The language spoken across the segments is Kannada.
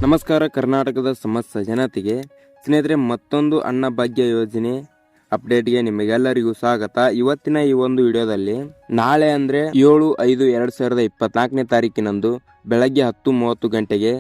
ನಮಸ್ಕಾರ. ಕರ್ನಾಟಕದ ಸಮಸ್ತ ಜನತೆಗೆ ಸ್ನೇಹಿತರೆ, ಮತ್ತೊಂದು ಅನ್ನಭಾಗ್ಯ ಯೋಜನೆ ಅಪ್ಡೇಟ್ಗೆ ನಿಮಗೆಲ್ಲರಿಗೂ ಸ್ವಾಗತ. ಇವತ್ತಿನ ಈ ಒಂದು ವಿಡಿಯೋದಲ್ಲಿ ನಾಳೆ ಅಂದರೆ 7/5/2024ನೇ ತಾರೀಕಿನಂದು ಬೆಳಗ್ಗೆ 10:30 ಗಂಟೆಗೆ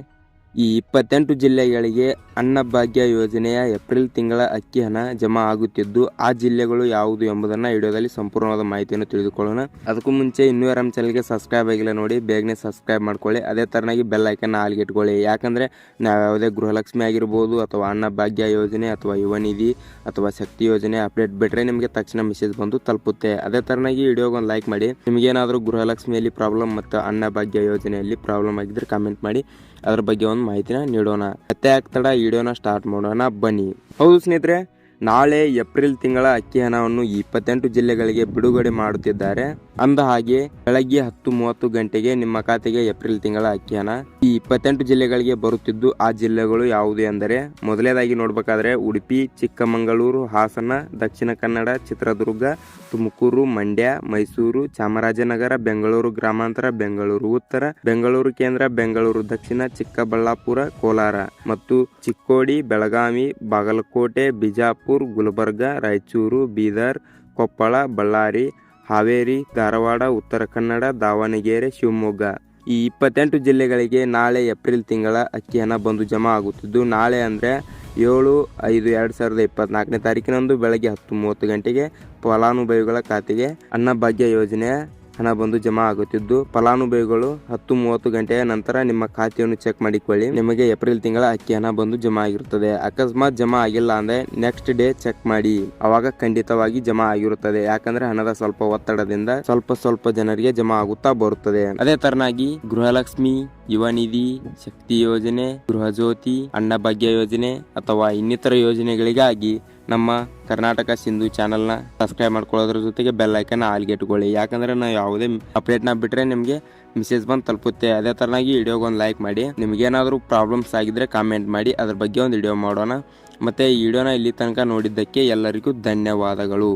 ಈ 28 ಜಿಲ್ಲೆಗಳಿಗೆ ಅನ್ನಭಾಗ್ಯ ಯೋಜನೆಯ ಏಪ್ರಿಲ್ ತಿಂಗಳ ಅಕ್ಕಿ ಹಣ ಜಮಾ ಆಗುತ್ತಿದ್ದು, ಆ ಜಿಲ್ಲೆಗಳು ಯಾವುದು ಎಂಬುದನ್ನು ವಿಡಿಯೋದಲ್ಲಿ ಸಂಪೂರ್ಣವಾದ ಮಾಹಿತಿಯನ್ನು ತಿಳಿದುಕೊಳ್ಳೋಣ. ಅದಕ್ಕೂ ಮುಂಚೆ ಇನ್ನೂ ಯಾರು ನಮ್ಮ ಚಾನಲ್ಗೆ ಸಬ್ಸ್ಕ್ರೈಬ್ ಆಗಿಲ್ಲ ನೋಡಿ, ಬೇಗನೆ ಸಬ್ಸ್ಕ್ರೈಬ್ ಮಾಡ್ಕೊಳ್ಳಿ. ಅದೇ ತರನಾಗಿ ಬೆಲ್ ಐಕನ್ ಆಲ್ಗೆ ಇಟ್ಕೊಳ್ಳಿ. ಯಾಕಂದರೆ ನಾವು ಯಾವುದೇ ಗೃಹಲಕ್ಷ್ಮಿ ಆಗಿರ್ಬೋದು ಅಥವಾ ಅನ್ನಭಾಗ್ಯ ಯೋಜನೆ ಅಥವಾ ಯುವ ನಿಧಿ ಅಥವಾ ಶಕ್ತಿ ಯೋಜನೆ ಅಪ್ಡೇಟ್ ಬಿಟ್ಟರೆ ನಿಮಗೆ ತಕ್ಷಣ ಮೆಸೇಜ್ ಬಂದು ತಲುಪುತ್ತೆ. ಅದೇ ತರನಾಗಿ ವಿಡಿಯೋಗೆ ಒಂದು ಲೈಕ್ ಮಾಡಿ. ನಿಮಗೇನಾದರೂ ಗೃಹಲಕ್ಷ್ಮಿಯಲ್ಲಿ ಪ್ರಾಬ್ಲಮ್ ಮತ್ತು ಅನ್ನಭಾಗ್ಯ ಯೋಜನೆಯಲ್ಲಿ ಪ್ರಾಬ್ಲಮ್ ಆಗಿದ್ರೆ ಕಾಮೆಂಟ್ ಮಾಡಿ, ಅದ್ರ ಬಗ್ಗೆ ಒಂದು ಮಾಹಿತಿನ ನೀಡೋಣ. ಮತ್ತೆ ಆಗ್ತಡ ವಿಡಿಯೋನ ಸ್ಟಾರ್ಟ್ ಮಾಡೋಣ ಬನ್ನಿ. ಹೌದು ಸ್ನೇಹಿತರೆ, ನಾಳೆ ಏಪ್ರಿಲ್ ತಿಂಗಳ ಅಕ್ಕಿ ಹಣವನ್ನು 28 ಜಿಲ್ಲೆಗಳಿಗೆ ಬಿಡುಗಡೆ ಮಾಡುತ್ತಿದ್ದಾರೆ. ಅಂದ ಹಾಗೆ ಬೆಳಗ್ಗೆ 10:30 ಗಂಟೆಗೆ ನಿಮ್ಮ ಖಾತೆಗೆ ಏಪ್ರಿಲ್ ತಿಂಗಳ ಅಕ್ಕಿ ಹಣ ಈ 28 ಜಿಲ್ಲೆಗಳಿಗೆ ಬರುತ್ತಿದ್ದು, ಆ ಜಿಲ್ಲೆಗಳು ಯಾವುದು ಎಂದರೆ, ಮೊದಲನೇದಾಗಿ ನೋಡ್ಬೇಕಾದ್ರೆ ಉಡುಪಿ, ಚಿಕ್ಕಮಗಳೂರು, ಹಾಸನ, ದಕ್ಷಿಣ ಕನ್ನಡ, ಚಿತ್ರದುರ್ಗ, ತುಮಕೂರು, ಮಂಡ್ಯ, ಮೈಸೂರು, ಚಾಮರಾಜನಗರ, ಬೆಂಗಳೂರು ಗ್ರಾಮಾಂತರ, ಬೆಂಗಳೂರು ಉತ್ತರ, ಬೆಂಗಳೂರು ಕೇಂದ್ರ, ಬೆಂಗಳೂರು ದಕ್ಷಿಣ, ಚಿಕ್ಕಬಳ್ಳಾಪುರ, ಕೋಲಾರ ಮತ್ತು ಚಿಕ್ಕೋಡಿ, ಬೆಳಗಾವಿ, ಬಾಗಲಕೋಟೆ, ಬಿಜಾಪುರ, ಗುಲ್ಬರ್ಗ, ರಾಯಚೂರು, ಬೀದರ್, ಕೊಪ್ಪಳ, ಬಳ್ಳಾರಿ, ಹಾವೇರಿ, ಧಾರವಾಡ, ಉತ್ತರ ಕನ್ನಡ, ದಾವಣಗೆರೆ, ಶಿವಮೊಗ್ಗ ಈ 28 ಜಿಲ್ಲೆಗಳಿಗೆ ನಾಳೆ ಏಪ್ರಿಲ್ ತಿಂಗಳ ಅಕ್ಕಿ ಹಣ ಬಂದು ಜಮಾ ಆಗುತ್ತಿದ್ದು, ನಾಳೆ ಅಂದರೆ 7/5/2024ನೇ ತಾರೀಕಿನಂದು ಬೆಳಗ್ಗೆ 10:30 ಗಂಟೆಗೆ ಫಲಾನುಭವಿಗಳ ಖಾತೆಗೆ ಅನ್ನಭಾಗ್ಯ ಯೋಜನೆಯ ಹಣ ಬಂದು ಜಮಾ ಆಗುತ್ತಿದ್ದು, ಫಲಾನುಭವಿಗಳು 10:30 ಗಂಟೆಯ ನಂತರ ನಿಮ್ಮ ಖಾತೆಯನ್ನು ಚೆಕ್ ಮಾಡಿಕೊಳ್ಳಿ. ನಿಮಗೆ ಏಪ್ರಿಲ್ ತಿಂಗಳ ಅಕ್ಕಿ ಹಣ ಬಂದು ಜಮಾ ಆಗಿರುತ್ತದೆ. ಅಕಸ್ಮಾತ್ ಜಮಾ ಆಗಿಲ್ಲ ಅಂದ್ರೆ ನೆಕ್ಸ್ಟ್ ಡೇ ಚೆಕ್ ಮಾಡಿ, ಅವಾಗ ಖಂಡಿತವಾಗಿ ಜಮಾ ಆಗಿರುತ್ತದೆ. ಯಾಕಂದ್ರೆ ಹಣದ ಸ್ವಲ್ಪ ಒತ್ತಡದಿಂದ ಸ್ವಲ್ಪ ಜನರಿಗೆ ಜಮಾ ಆಗುತ್ತಾ ಬರುತ್ತದೆ. ಅದೇ ತರನಾಗಿ ಗೃಹಲಕ್ಷ್ಮಿ, ಯುವ ನಿಧಿ, ಶಕ್ತಿ ಯೋಜನೆ, ಗೃಹ ಜ್ಯೋತಿ, ಅನ್ನಭಾಗ್ಯ ಯೋಜನೆ ಅಥವಾ ಇನ್ನಿತರ ಯೋಜನೆಗಳಿಗಾಗಿ ನಮ್ಮ ಕರ್ನಾಟಕ ಸಿಂಧು ಚಾನಲ್ನ ಸಬ್ಸ್ಕ್ರೈಬ್ ಮಾಡ್ಕೊಳ್ಳೋದ್ರ ಜೊತೆಗೆ ಬೆಲ್ ಐಕನ್ ಆಲ್ಗೆ ಇಟ್ಕೊಳ್ಳಿ. ಯಾಕಂದ್ರೆ ನಾವು ಯಾವುದೇ ಅಪ್ಡೇಟ್ನ ಬಿಟ್ಟರೆ ನಿಮಗೆ ಮೆಸೇಜ್ ಬಂದು ತಲುಪುತ್ತೆ. ಅದೇ ತರನಾಗಿ ವಿಡಿಯೋಗೆ ಒಂದು ಲೈಕ್ ಮಾಡಿ. ನಿಮಗೇನಾದರೂ ಪ್ರಾಬ್ಲಮ್ಸ್ ಆಗಿದ್ರೆ ಕಾಮೆಂಟ್ ಮಾಡಿ, ಅದ್ರ ಬಗ್ಗೆ ಒಂದು ವಿಡಿಯೋ ಮಾಡೋಣ. ಮತ್ತು ಈ ವಿಡಿಯೋನ ಇಲ್ಲಿ ತನಕ ನೋಡಿದ್ದಕ್ಕೆ ಎಲ್ಲರಿಗೂ ಧನ್ಯವಾದಗಳು.